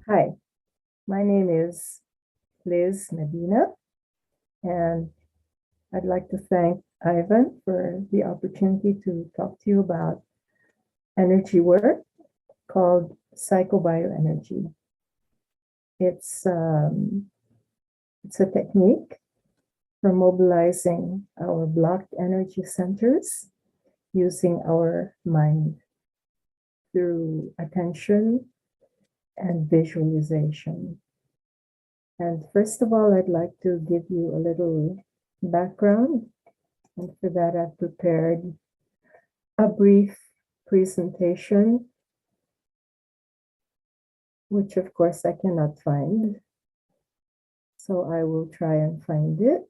Hi, my name is Liz Medina, and I'd like to thank Ivan for the opportunity to talk to you about energy work called psychobioenergy. It's it's a technique for mobilizing our blocked energy centers using our mind through attention and visualization. And first of all, I'd like to give you a little background. And for that, I've prepared a brief presentation, which of course I cannot find. So I will try and find it.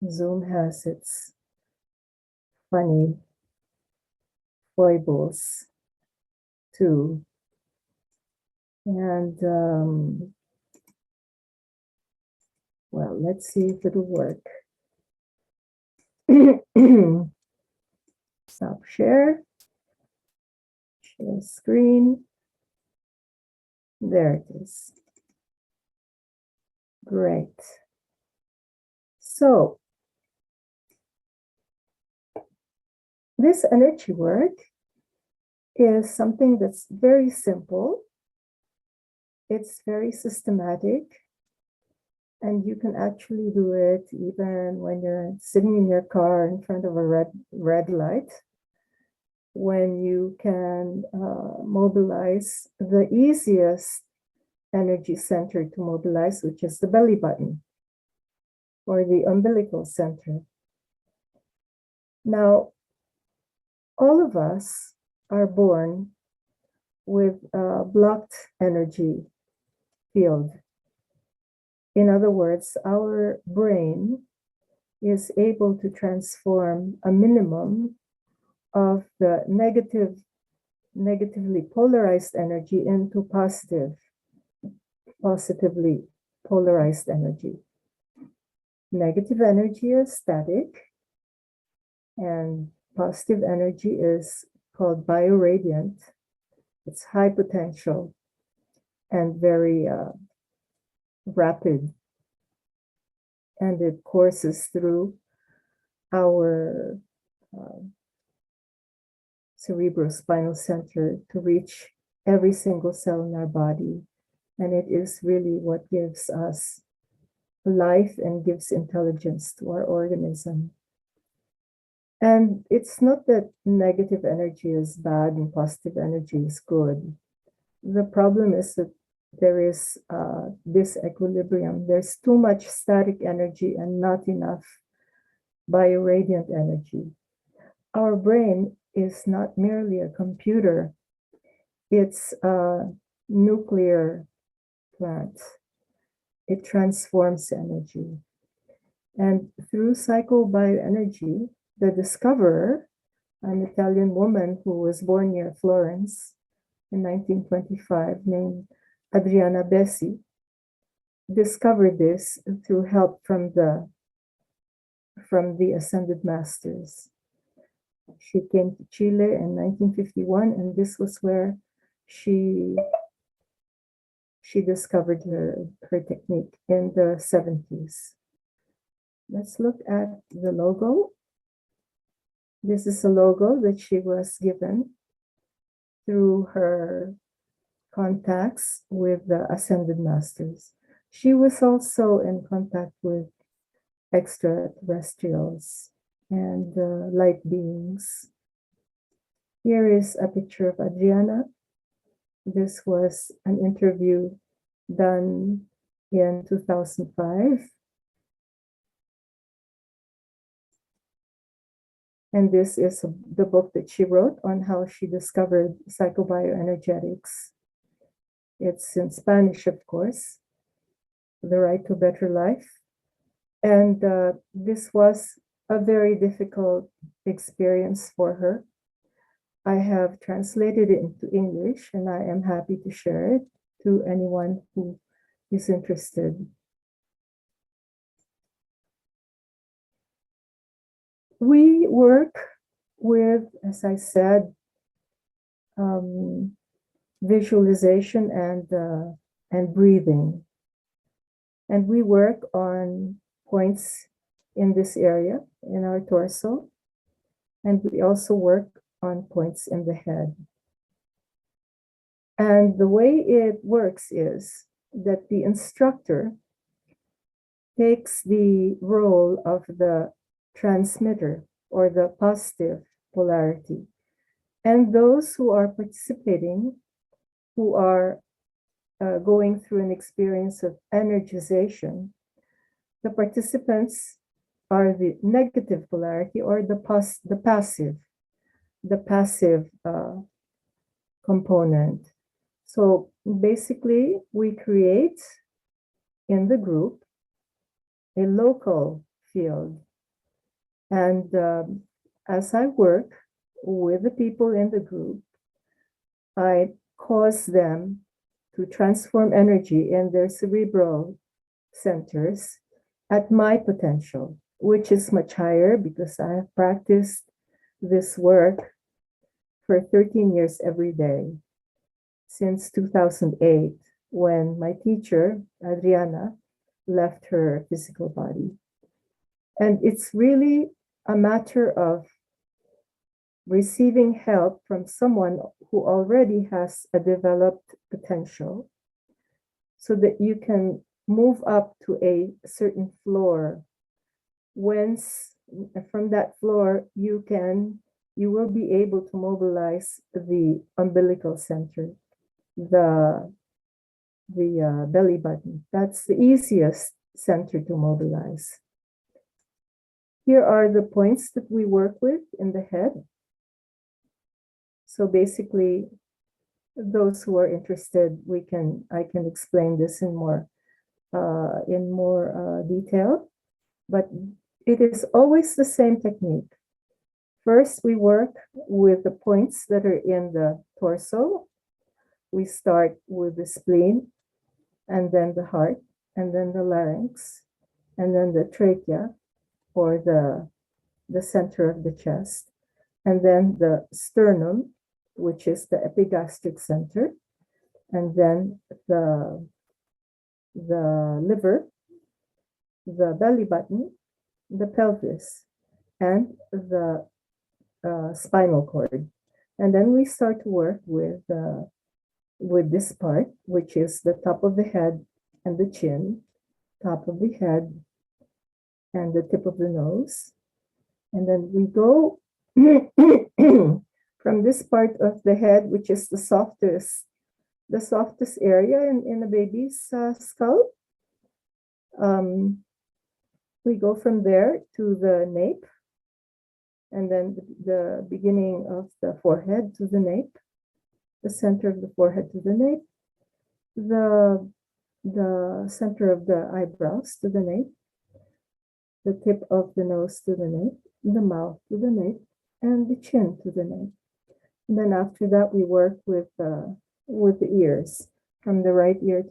Zoom has its funny foibles too. And well, let's see if it'll work. Stop share screen. There it is. Great. So this energy work is something that's very simple. It's very systematic, and you can actually do it even when you're sitting in your car in front of a red light, when you can mobilize the easiest energy center to mobilize, which is the belly button or the umbilical center. Now, all of us are born with a blocked energy field. In other words, our brain is able to transform a minimum of the negatively polarized energy into positively polarized energy. Negative energy is static, and positive energy is called bioradiant. It's high potential and very rapid, and it courses through our cerebrospinal center to reach every single cell in our body. And it is really what gives us life and gives intelligence to our organism. And it's not that negative energy is bad and positive energy is good. The problem is that there is disequilibrium. There's too much static energy and not enough bioradiant energy. Our brain is not merely a computer. It's a nuclear plant. It transforms energy. And through psychobioenergy, the discoverer, an Italian woman who was born near Florence in 1925, named Adriana Bessi, discovered this through help from the ascended masters. She came to Chile in 1951, and this was where she discovered her technique in the 70s. Let's look at the logo. This is a logo that she was given through her contacts with the ascended masters. She was also in contact with extraterrestrials and light beings. Here is a picture of Adriana. This was an interview done in 2005. And this is the book that she wrote on how she discovered psychobioenergetics. It's in Spanish, of course, The Right to Better Life. And this was a very difficult experience for her. I have translated it into English, and I am happy to share it to anyone who is interested. We work with, as I said, um, visualization and breathing. And we work on points in this area in our torso. And we also work on points in the head. And the way it works is that the instructor takes the role of the transmitter or the positive polarity. And those who are participating, who are going through an experience of energization, the participants are the negative polarity or the passive component. So basically, we create in the group a local field. And as I work with the people in the group, I cause them to transform energy in their cerebral centers at my potential, which is much higher because I have practiced this work for 13 years every day since 2008, when my teacher, Adriana, left her physical body. And it's really a matter of receiving help from someone who already has a developed potential so that you can move up to a certain floor. Whence from that floor you will be able to mobilize the umbilical center, the belly button. That's the easiest center to mobilize. Here are the points that we work with in the head. So basically, those who are interested, I can explain this in more detail, but it is always the same technique. First, we work with the points that are in the torso. We start with the spleen, and then the heart, and then the larynx, and then the trachea, or the center of the chest, and then the sternum, which is the epigastric center, and then the liver, the belly button, the pelvis, and the spinal cord. And then we start to work with this part, which is the top of the head and the chin, top of the head and the tip of the nose. And then we go from this part of the head, which is the softest area in a baby's skull. We go from there to the nape, and then the beginning of the forehead to the nape, the center of the forehead to the nape, the center of the eyebrows to the nape, the tip of the nose to the nape, the mouth to the nape, and the chin to the nape. And then after that, we work with the ears, from the right ear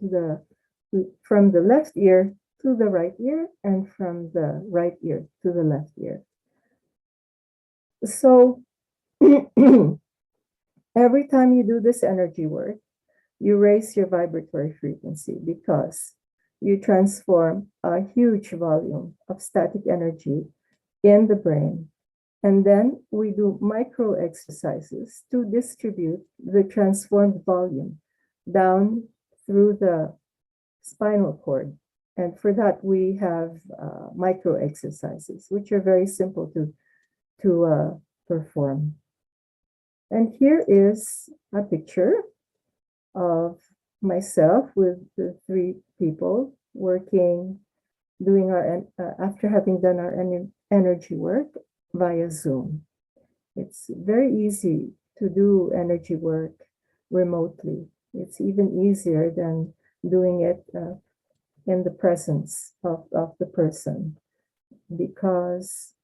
from the left ear to the right ear, and from the right ear to the left ear. So every time you do this energy work, you raise your vibratory frequency because you transform a huge volume of static energy in the brain. And then we do micro exercises to distribute the transformed volume down through the spinal cord. And for that, we have micro exercises, which are very simple to perform. And here is a picture of myself with the three people working, doing our, after having done our energy work via Zoom. It's very easy to do energy work remotely. It's even easier than doing it in the presence of the person, because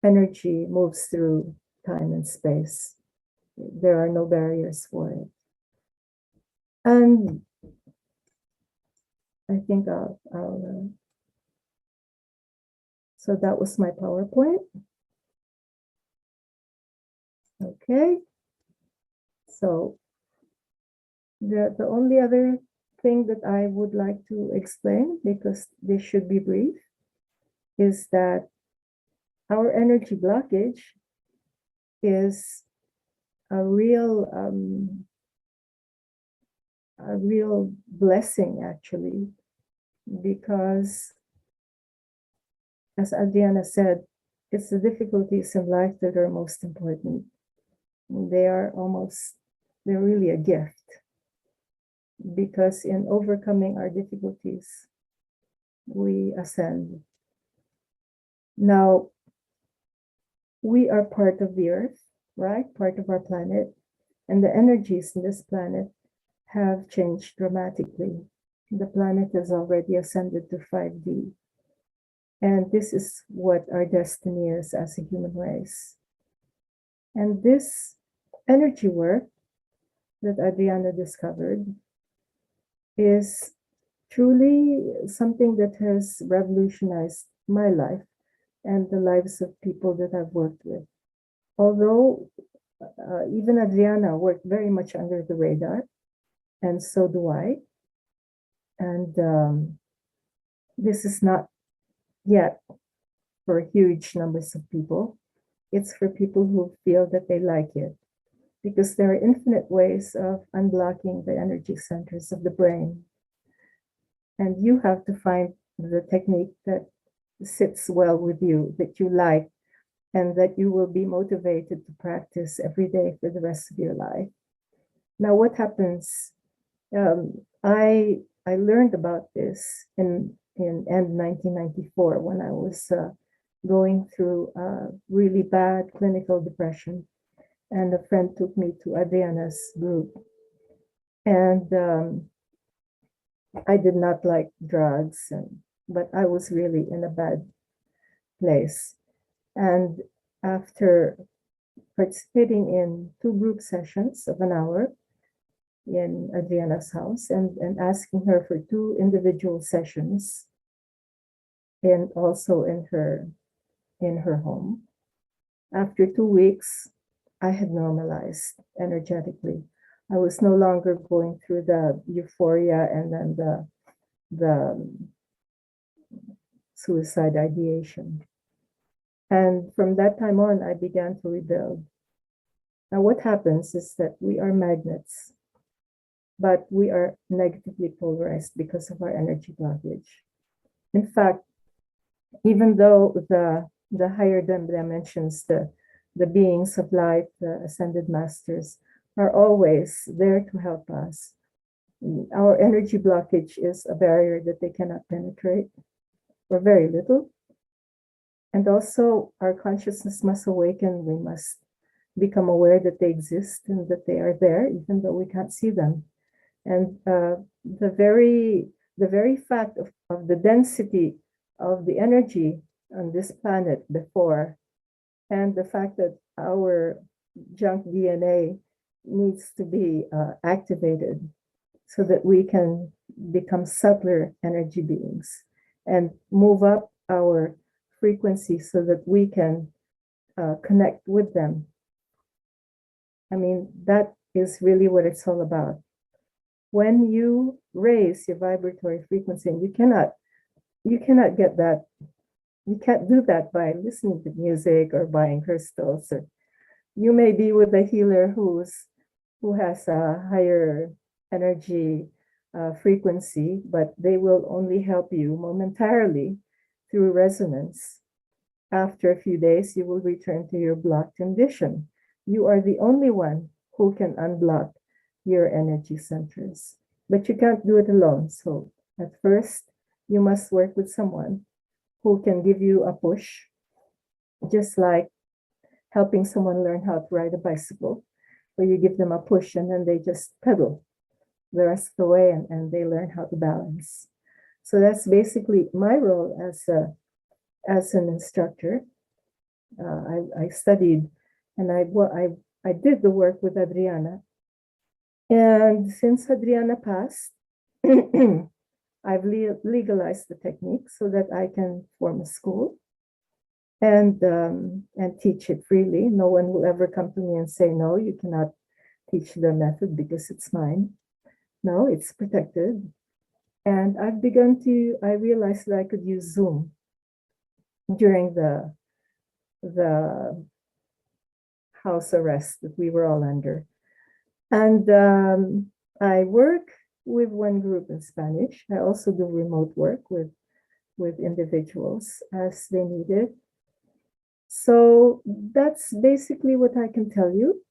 energy moves through time and space. There are no barriers for it. And I think so that was my PowerPoint. Okay, so the only other thing that I would like to explain, because this should be brief, is that our energy blockage is a real blessing, actually, because, as Adriana said, it's the difficulties in life that are most important. They are they're really a gift, because in overcoming our difficulties, we ascend. Now, we are part of the earth, right? Part of our planet. And the energies in this planet have changed dramatically. The planet has already ascended to 5D. And this is what our destiny is as a human race. And this energy work that Adriana discovered is truly something that has revolutionized my life and the lives of people that I've worked with. Although even Adriana worked very much under the radar, and so do I. And this is not yet for huge numbers of people. It's for people who feel that they like it, because there are infinite ways of unblocking the energy centers of the brain. And you have to find the technique that sits well with you, that you like, and that you will be motivated to practice every day for the rest of your life. Now, what happens? I learned about this in end 1994, when I was going through really bad clinical depression, and a friend took me to Adriana's group, and I did not like drugs, but I was really in a bad place. And after participating in two group sessions of an hour in Adriana's house, and asking her for two individual sessions, and also in her home. After 2 weeks, I had normalized energetically. I was no longer going through the euphoria and then the suicide ideation. And from that time on, I began to rebuild. Now, what happens is that we are magnets, but we are negatively polarized because of our energy blockage. In fact, even though the higher dimensions, the beings of light, the ascended masters, are always there to help us, our energy blockage is a barrier that they cannot penetrate, or very little. And also, our consciousness must awaken. We must become aware that they exist and that they are there, even though we can't see them. And the very fact of the density of the energy on this planet before, and the fact that our junk DNA needs to be activated so that we can become subtler energy beings and move up our frequency so that we can connect with them. I mean, that is really what it's all about. When you raise your vibratory frequency, and you cannot get that, you can't do that by listening to music or buying crystals. Or you may be with a healer who has a higher energy frequency, but they will only help you momentarily through resonance. After a few days, you will return to your blocked condition. You are the only one who can unblock your energy centers, but you can't do it alone. So at first, you must work with someone who can give you a push, just like helping someone learn how to ride a bicycle, where you give them a push and then they just pedal the rest of the way, and they learn how to balance. So that's basically my role as an instructor. I studied, and I did the work with Adriana. And since Adriana passed, I've legalized the technique so that I can form a school. and teach it freely. No one will ever come to me and say, no, you cannot teach the method because it's mine. No, it's protected. And I realized that I could use Zoom during the house arrest that we were all under. And I work with one group in Spanish. I also do remote work with individuals as they need it. So that's basically what I can tell you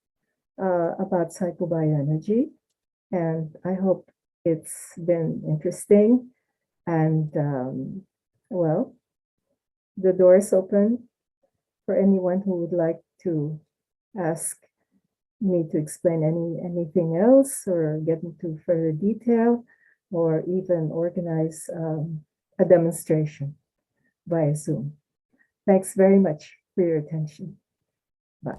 about psychobioenergy. And I hope it's been interesting. And well, the door is open for anyone who would like to ask me to explain anything else or get into further detail or even organize a demonstration via Zoom. Thanks very much for your attention. Bye.